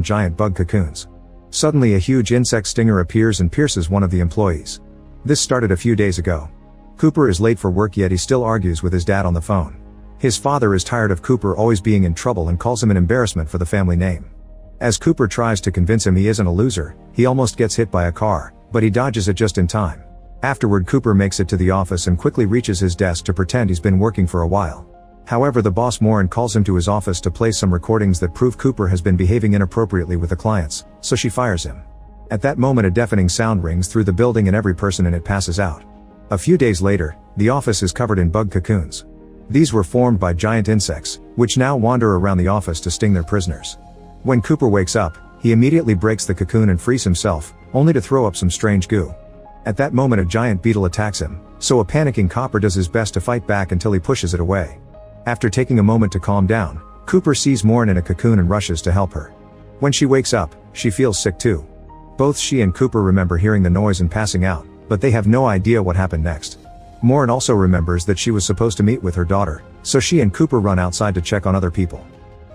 giant bug cocoons. Suddenly a huge insect stinger appears and pierces one of the employees. This started a few days ago. Cooper is late for work, yet he still argues with his dad on the phone. His father is tired of Cooper always being in trouble and calls him an embarrassment for the family name. As Cooper tries to convince him he isn't a loser, he almost gets hit by a car, but he dodges it just in time. Afterward, Cooper makes it to the office and quickly reaches his desk to pretend he's been working for a while. However, the boss Morin calls him to his office to play some recordings that prove Cooper has been behaving inappropriately with the clients, so she fires him. At that moment, a deafening sound rings through the building and every person in it passes out. A few days later, the office is covered in bug cocoons. These were formed by giant insects, which now wander around the office to sting their prisoners. When Cooper wakes up, he immediately breaks the cocoon and frees himself, only to throw up some strange goo. At that moment, a giant beetle attacks him, so a panicking Cooper does his best to fight back until he pushes it away. After taking a moment to calm down, Cooper sees Morin in a cocoon and rushes to help her. When she wakes up, she feels sick too. Both she and Cooper remember hearing the noise and passing out, but they have no idea what happened next. Morin also remembers that she was supposed to meet with her daughter, so she and Cooper run outside to check on other people.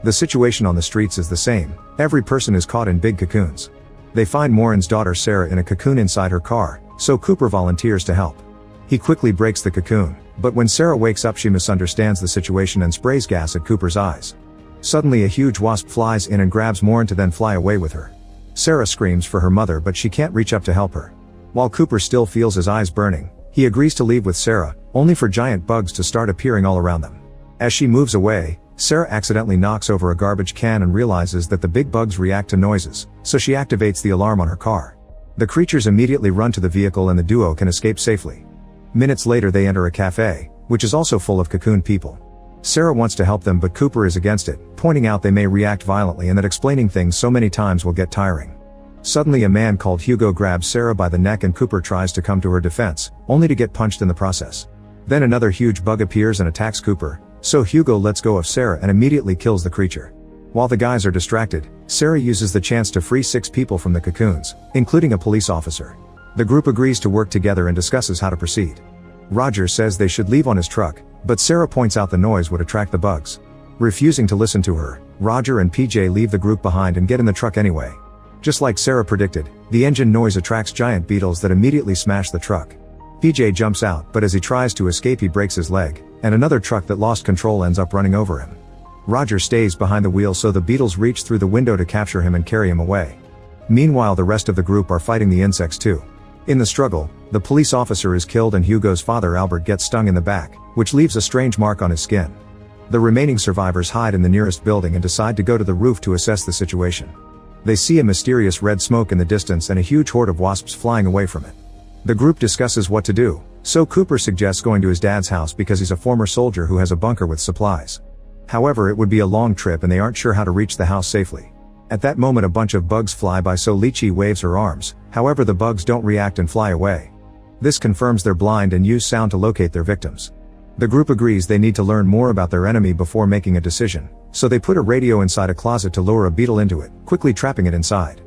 The situation on the streets is the same. Every person is caught in big cocoons. They find Morin's daughter Sarah in a cocoon inside her car, so Cooper volunteers to help. He quickly breaks the cocoon, but when Sarah wakes up, she misunderstands the situation and sprays gas at Cooper's eyes. Suddenly a huge wasp flies in and grabs Morin to then fly away with her. Sarah screams for her mother, but she can't reach up to help her. While Cooper still feels his eyes burning, he agrees to leave with Sarah, only for giant bugs to start appearing all around them. As she moves away, Sarah accidentally knocks over a garbage can and realizes that the big bugs react to noises, so she activates the alarm on her car. The creatures immediately run to the vehicle and the duo can escape safely. Minutes later, they enter a cafe, which is also full of cocoon people. Sarah wants to help them, but Cooper is against it, pointing out they may react violently and that explaining things so many times will get tiring. Suddenly a man called Hugo grabs Sarah by the neck and Cooper tries to come to her defense, only to get punched in the process. Then another huge bug appears and attacks Cooper, so Hugo lets go of Sarah and immediately kills the creature. While the guys are distracted, Sarah uses the chance to free 6 people from the cocoons, including a police officer. The group agrees to work together and discusses how to proceed. Roger says they should leave on his truck, but Sarah points out the noise would attract the bugs. Refusing to listen to her, Roger and PJ leave the group behind and get in the truck anyway. Just like Sarah predicted, the engine noise attracts giant beetles that immediately smash the truck. PJ jumps out, but as he tries to escape, he breaks his leg, and another truck that lost control ends up running over him. Roger stays behind the wheel, so the beetles reach through the window to capture him and carry him away. Meanwhile, the rest of the group are fighting the insects too. In the struggle, the police officer is killed and Hugo's father Albert gets stung in the back, which leaves a strange mark on his skin. The remaining survivors hide in the nearest building and decide to go to the roof to assess the situation. They see a mysterious red smoke in the distance and a huge horde of wasps flying away from it. The group discusses what to do, so Cooper suggests going to his dad's house because he's a former soldier who has a bunker with supplies. However, it would be a long trip and they aren't sure how to reach the house safely. At that moment, a bunch of bugs fly by, so Lychee waves her arms, however the bugs don't react and fly away. This confirms they're blind and use sound to locate their victims. The group agrees they need to learn more about their enemy before making a decision, so they put a radio inside a closet to lure a beetle into it, quickly trapping it inside.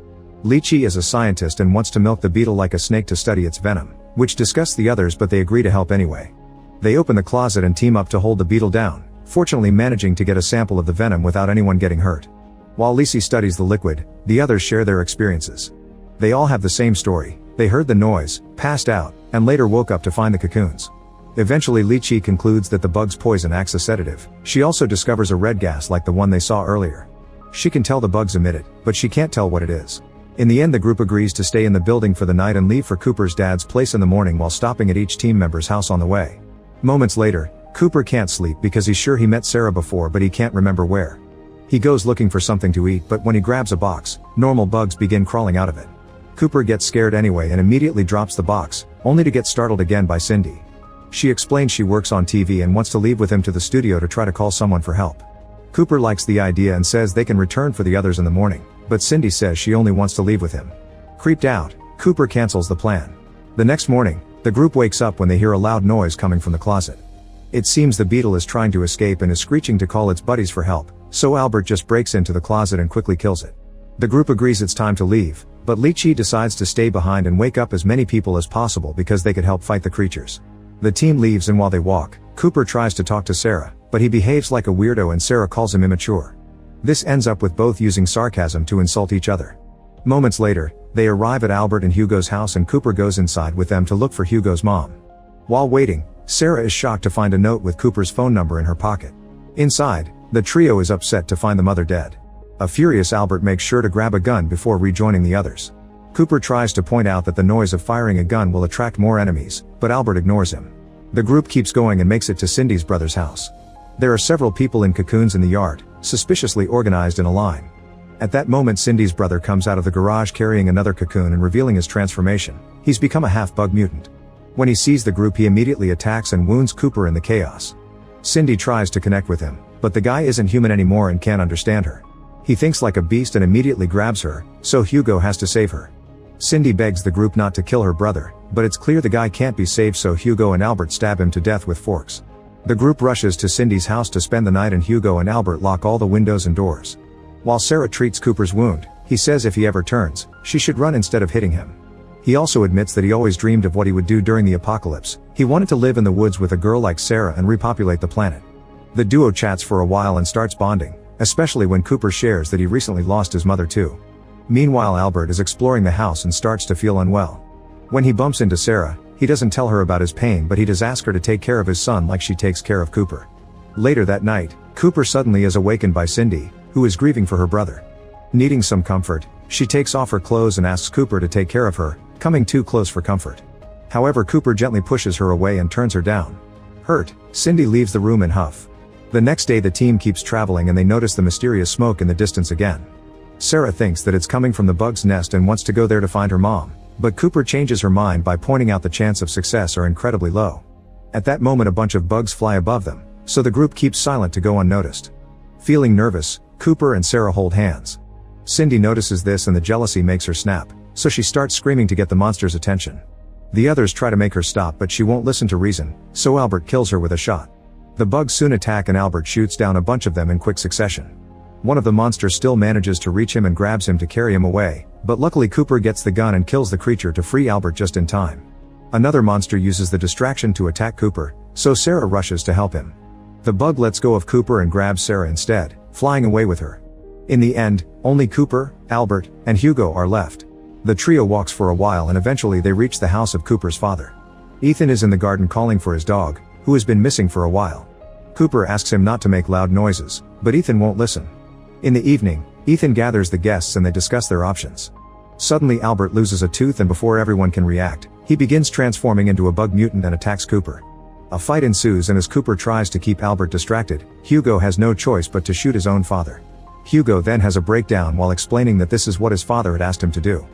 Lychee is a scientist and wants to milk the beetle like a snake to study its venom, which disgusts the others, but they agree to help anyway. They open the closet and team up to hold the beetle down, fortunately managing to get a sample of the venom without anyone getting hurt. While Lychee studies the liquid, the others share their experiences. They all have the same story. They heard the noise, passed out, and later woke up to find the cocoons. Eventually Lychee concludes that the bug's poison acts as sedative. She also discovers a red gas like the one they saw earlier. She can tell the bugs emit it, but she can't tell what it is. In the end, the group agrees to stay in the building for the night and leave for Cooper's dad's place in the morning while stopping at each team member's house on the way. Moments later, Cooper can't sleep because he's sure he met Sarah before, but he can't remember where. He goes looking for something to eat, but when he grabs a box, normal bugs begin crawling out of it. Cooper gets scared anyway and immediately drops the box, only to get startled again by Cindy. She explains she works on TV and wants to leave with him to the studio to try to call someone for help. Cooper likes the idea and says they can return for the others in the morning, but Cindy says she only wants to leave with him. Creeped out, Cooper cancels the plan. The next morning, the group wakes up when they hear a loud noise coming from the closet. It seems the beetle is trying to escape and is screeching to call its buddies for help, so Albert just breaks into the closet and quickly kills it. The group agrees it's time to leave, but Lychee decides to stay behind and wake up as many people as possible because they could help fight the creatures. The team leaves, and while they walk, Cooper tries to talk to Sarah, but he behaves like a weirdo and Sarah calls him immature. This ends up with both using sarcasm to insult each other. Moments later, they arrive at Albert and Hugo's house and Cooper goes inside with them to look for Hugo's mom. While waiting, Sarah is shocked to find a note with Cooper's phone number in her pocket. Inside, the trio is upset to find the mother dead. A furious Albert makes sure to grab a gun before rejoining the others. Cooper tries to point out that the noise of firing a gun will attract more enemies, but Albert ignores him. The group keeps going and makes it to Cindy's brother's house. There are several people in cocoons in the yard, suspiciously organized in a line. At that moment Cindy's brother comes out of the garage carrying another cocoon and revealing his transformation. He's become a half-bug mutant. When he sees the group he immediately attacks and wounds Cooper in the chaos. Cindy tries to connect with him, but the guy isn't human anymore and can't understand her. He thinks like a beast and immediately grabs her, so Hugo has to save her. Cindy begs the group not to kill her brother, but it's clear the guy can't be saved, so Hugo and Albert stab him to death with forks. The group rushes to Cindy's house to spend the night and Hugo and Albert lock all the windows and doors. While Sarah treats Cooper's wound, he says if he ever turns, she should run instead of hitting him. He also admits that he always dreamed of what he would do during the apocalypse. He wanted to live in the woods with a girl like Sarah and repopulate the planet. The duo chats for a while and starts bonding, especially when Cooper shares that he recently lost his mother too. Meanwhile Albert is exploring the house and starts to feel unwell. When he bumps into Sarah, he doesn't tell her about his pain but he does ask her to take care of his son like she takes care of Cooper. Later that night, Cooper suddenly is awakened by Cindy, who is grieving for her brother. Needing some comfort, she takes off her clothes and asks Cooper to take care of her, coming too close for comfort. However, Cooper gently pushes her away and turns her down. Hurt, Cindy leaves the room in huff. The next day the team keeps traveling and they notice the mysterious smoke in the distance again. Sarah thinks that it's coming from the bug's nest and wants to go there to find her mom, but Cooper changes her mind by pointing out the chance of success are incredibly low. At that moment a bunch of bugs fly above them, so the group keeps silent to go unnoticed. Feeling nervous, Cooper and Sarah hold hands. Cindy notices this and the jealousy makes her snap, so she starts screaming to get the monster's attention. The others try to make her stop but she won't listen to reason, so Albert kills her with a shot. The bugs soon attack and Albert shoots down a bunch of them in quick succession. One of the monsters still manages to reach him and grabs him to carry him away, but luckily Cooper gets the gun and kills the creature to free Albert just in time. Another monster uses the distraction to attack Cooper, so Sarah rushes to help him. The bug lets go of Cooper and grabs Sarah instead, flying away with her. In the end, only Cooper, Albert, and Hugo are left. The trio walks for a while and eventually they reach the house of Cooper's father. Ethan is in the garden calling for his dog, who has been missing for a while. Cooper asks him not to make loud noises, but Ethan won't listen. In the evening, Ethan gathers the guests and they discuss their options. Suddenly Albert loses a tooth and before everyone can react, he begins transforming into a bug mutant and attacks Cooper. A fight ensues and as Cooper tries to keep Albert distracted, Hugo has no choice but to shoot his own father. Hugo then has a breakdown while explaining that this is what his father had asked him to do.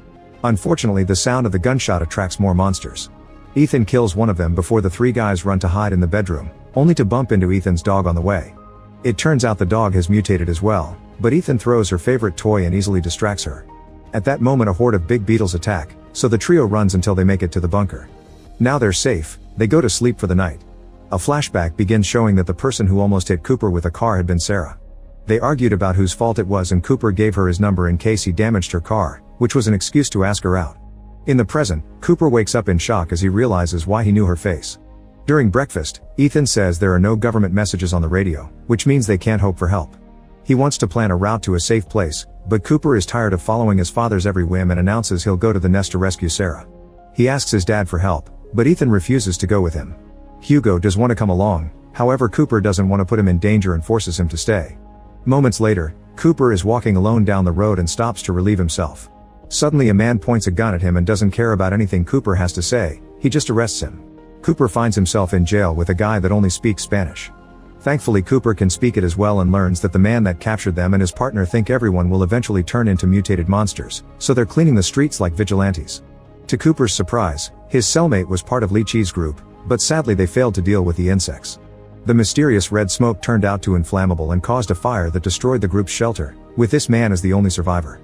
Unfortunately, the sound of the gunshot attracts more monsters. Ethan kills one of them before the three guys run to hide in the bedroom, only to bump into Ethan's dog on the way. It turns out the dog has mutated as well, but Ethan throws her favorite toy and easily distracts her. At that moment a horde of big beetles attack, so the trio runs until they make it to the bunker. Now they're safe, they go to sleep for the night. A flashback begins showing that the person who almost hit Cooper with a car had been Sarah. They argued about whose fault it was and Cooper gave her his number in case he damaged her car, which was an excuse to ask her out. In the present, Cooper wakes up in shock as he realizes why he knew her face. During breakfast, Ethan says there are no government messages on the radio, which means they can't hope for help. He wants to plan a route to a safe place, but Cooper is tired of following his father's every whim and announces he'll go to the nest to rescue Sarah. He asks his dad for help, but Ethan refuses to go with him. Hugo does want to come along, however Cooper doesn't want to put him in danger and forces him to stay. Moments later, Cooper is walking alone down the road and stops to relieve himself. Suddenly a man points a gun at him and doesn't care about anything Cooper has to say, he just arrests him. Cooper finds himself in jail with a guy that only speaks Spanish. Thankfully Cooper can speak it as well and learns that the man that captured them and his partner think everyone will eventually turn into mutated monsters, so they're cleaning the streets like vigilantes. To Cooper's surprise, his cellmate was part of Li-Chi's group, but sadly they failed to deal with the insects. The mysterious red smoke turned out too inflammable and caused a fire that destroyed the group's shelter, with this man as the only survivor.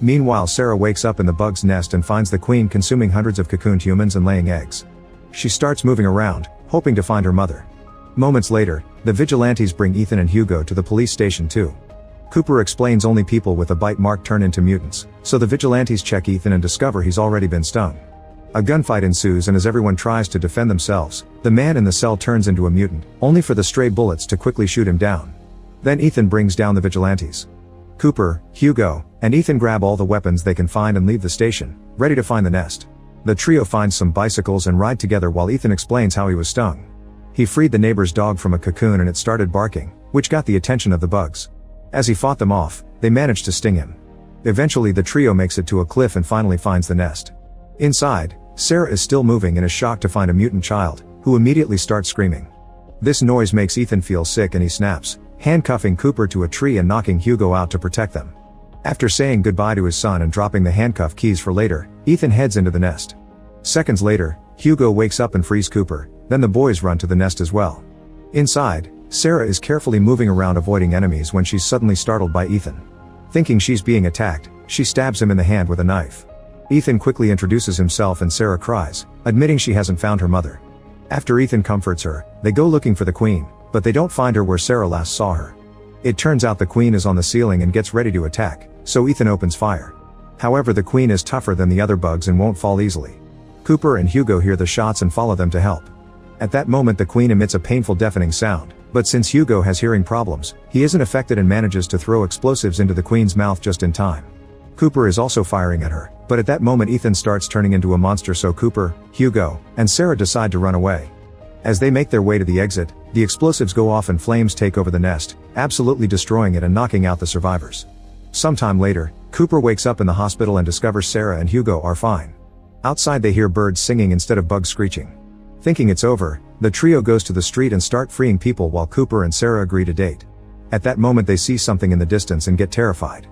Meanwhile Sarah wakes up in the bug's nest and finds the queen consuming hundreds of cocooned humans and laying eggs. She starts moving around, hoping to find her mother. Moments later, the vigilantes bring Ethan and Hugo to the police station too. Cooper explains only people with a bite mark turn into mutants, so the vigilantes check Ethan and discover he's already been stung. A gunfight ensues and as everyone tries to defend themselves, the man in the cell turns into a mutant, only for the stray bullets to quickly shoot him down. Then Ethan brings down the vigilantes. Cooper, Hugo, and Ethan grab all the weapons they can find and leave the station, ready to find the nest. The trio finds some bicycles and ride together while Ethan explains how he was stung. He freed the neighbor's dog from a cocoon and it started barking, which got the attention of the bugs. As he fought them off, they managed to sting him. Eventually the trio makes it to a cliff and finally finds the nest. Inside, Sarah is still moving and is shocked to find a mutant child, who immediately starts screaming. This noise makes Ethan feel sick and he snaps, handcuffing Cooper to a tree and knocking Hugo out to protect them. After saying goodbye to his son and dropping the handcuff keys for later, Ethan heads into the nest. Seconds later, Hugo wakes up and frees Cooper, then the boys run to the nest as well. Inside, Sarah is carefully moving around avoiding enemies when she's suddenly startled by Ethan. Thinking she's being attacked, she stabs him in the hand with a knife. Ethan quickly introduces himself and Sarah cries, admitting she hasn't found her mother. After Ethan comforts her, they go looking for the queen, but they don't find her where Sarah last saw her. It turns out the queen is on the ceiling and gets ready to attack, so Ethan opens fire. However, the queen is tougher than the other bugs and won't fall easily. Cooper and Hugo hear the shots and follow them to help. At that moment the queen emits a painful deafening sound, but since Hugo has hearing problems, he isn't affected and manages to throw explosives into the queen's mouth just in time. Cooper is also firing at her, but at that moment Ethan starts turning into a monster, so Cooper, Hugo, and Sarah decide to run away. As they make their way to the exit, the explosives go off and flames take over the nest, absolutely destroying it and knocking out the survivors. Sometime later, Cooper wakes up in the hospital and discovers Sarah and Hugo are fine. Outside they hear birds singing instead of bugs screeching. Thinking it's over, the trio goes to the street and start freeing people while Cooper and Sarah agree to date. At that moment they see something in the distance and get terrified.